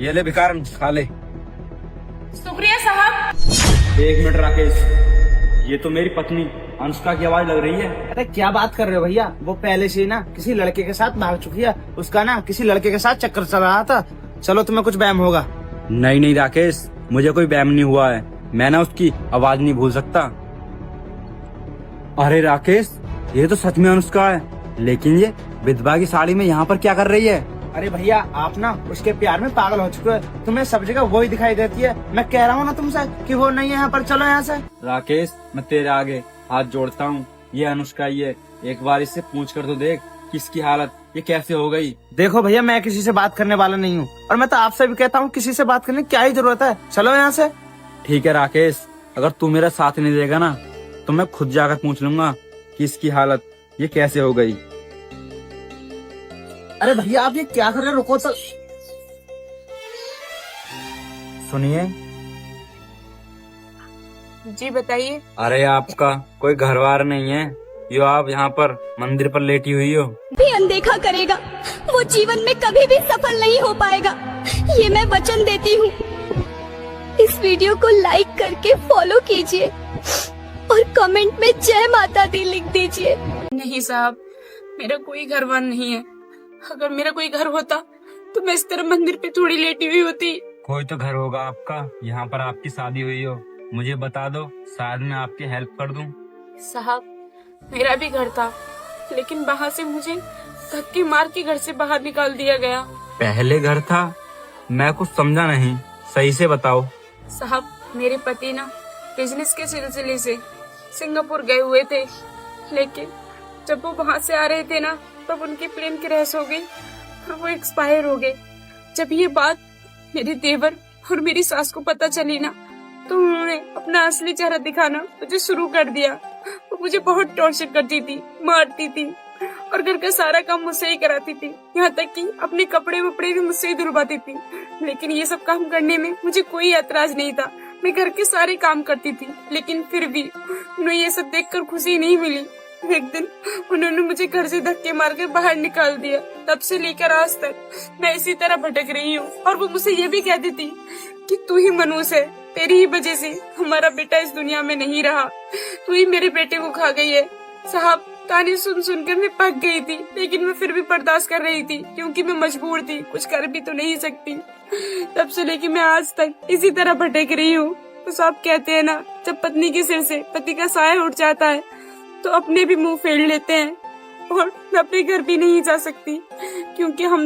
ये ले भिखार, खा ले। शुक्रिया साहब। 1 मिनट राकेश, ये तो मेरी पत्नी अनुष्का की आवाज लग रही है। अरे क्या बात कर रहे हो भैया, वो पहले से ही ना किसी लड़के के साथ भाग चुकी है। उसका ना किसी लड़के के साथ चक्कर चल रहा था। चलो तुम्हें कुछ वहम होगा। नहीं नहीं राकेश, मुझे कोई वहम नहीं हुआ है। मैं ना उसकी आवाज नहीं भूल सकता। अरे राकेश, ये तो सच में अनुष्का है, लेकिन ये विधवा की साड़ी में यहाँ पर क्या कर रही है? अरे भैया आप ना उसके प्यार में पागल हो चुके हो। तुम्हें सब जगह वही दिखाई देती है। मैं कह रहा हूँ ना तुमसे कि वो नहीं है यहाँ पर, चलो यहाँ से। राकेश, मैं तेरे आगे हाथ जोड़ता हूँ, ये अनुष्का ही है। एक बार इससे पूछ कर तो देख कि इसकी हालत ये कैसे हो गई। देखो भैया, मैं किसी से बात करने वाला नहीं हूँ, और मैं तो आपसे भी कहता हूँ किसी से बात करने की क्या ही जरूरत है। चलो यहाँ से। ठीक है राकेश, अगर तू मेरा साथ नहीं देगा ना तो मैं खुद जाकर पूछ लूंगा कि इसकी हालत ये कैसे हो गई। अरे भैया आप ये क्या कर रहे हो, रुको तो। सुनिए। जी बताइए। अरे आपका कोई घरवार नहीं है, यो आप यहाँ पर मंदिर पर लेटी हुई हो। भी अनदेखा करेगा वो जीवन में कभी भी सफल नहीं हो पाएगा, ये मैं वचन देती हूँ। इस वीडियो को लाइक करके फॉलो कीजिए और कमेंट में जय माता दी लिख दीजिए। नहीं साहब, मेरा कोई घरवार नहीं है। अगर मेरा कोई घर होता तो मैं इस तरह मंदिर पे थोड़ी लेटी हुई होती। कोई तो घर होगा आपका, यहाँ पर आपकी शादी हुई हो। मुझे बता दो, शायद मैं आपकी हेल्प कर दूं। साहब, मेरा भी घर था, लेकिन वहाँ से मुझे धक्के मार के घर से बाहर निकाल दिया गया। पहले घर था? मैं कुछ समझा नहीं, सही से बताओ। साहब, मेरे पति ना बिजनेस के सिलसिले से सिंगापुर गए हुए थे, लेकिन जब वो वहाँ से आ रहे थे ना तब उनकी प्लेन क्रैश हो गई और वो एक्सपायर हो गए। जब ये बात मेरे देवर और मेरी सास को पता चली ना तो उन्होंने अपना असली चेहरा दिखाना मुझे शुरू कर दिया। वो मुझे बहुत टॉर्चर करती थी, मारती थी और घर का सारा काम मुझसे ही कराती थी। यहाँ तक कि अपने कपड़े वपड़े भी मुझसे ही धुलवाती थी। लेकिन ये सब काम करने में मुझे कोई ऐतराज नहीं था, मैं घर के सारे काम करती थी। लेकिन फिर भी उन्हें ये सब देखकर खुशी नहीं मिली। एक दिन उन्होंने मुझे घर से धक्के मारकर बाहर निकाल दिया। तब से लेकर आज तक मैं इसी तरह भटक रही हूँ। और वो मुझसे ये भी कहती थी कि तू ही मनुष्य है, तेरी ही वजह से हमारा बेटा इस दुनिया में नहीं रहा, तू ही मेरे बेटे को खा गई है। साहब, ताने सुन सुनकर मैं पक गई थी, लेकिन मैं फिर भी बर्दाश्त कर रही थी क्योंकि मैं मजबूर थी, कुछ कर भी तो नहीं सकती। तब से लेकर मैं आज तक इसी तरह भटक रही हूँ। तो सब कहते हैं ना, जब पत्नी के सिर से पति का साया उठ जाता है तो अपने भी मुंह फेर लेते हैं। और मैं अपने घर भी नहीं जा सकती क्योंकि हम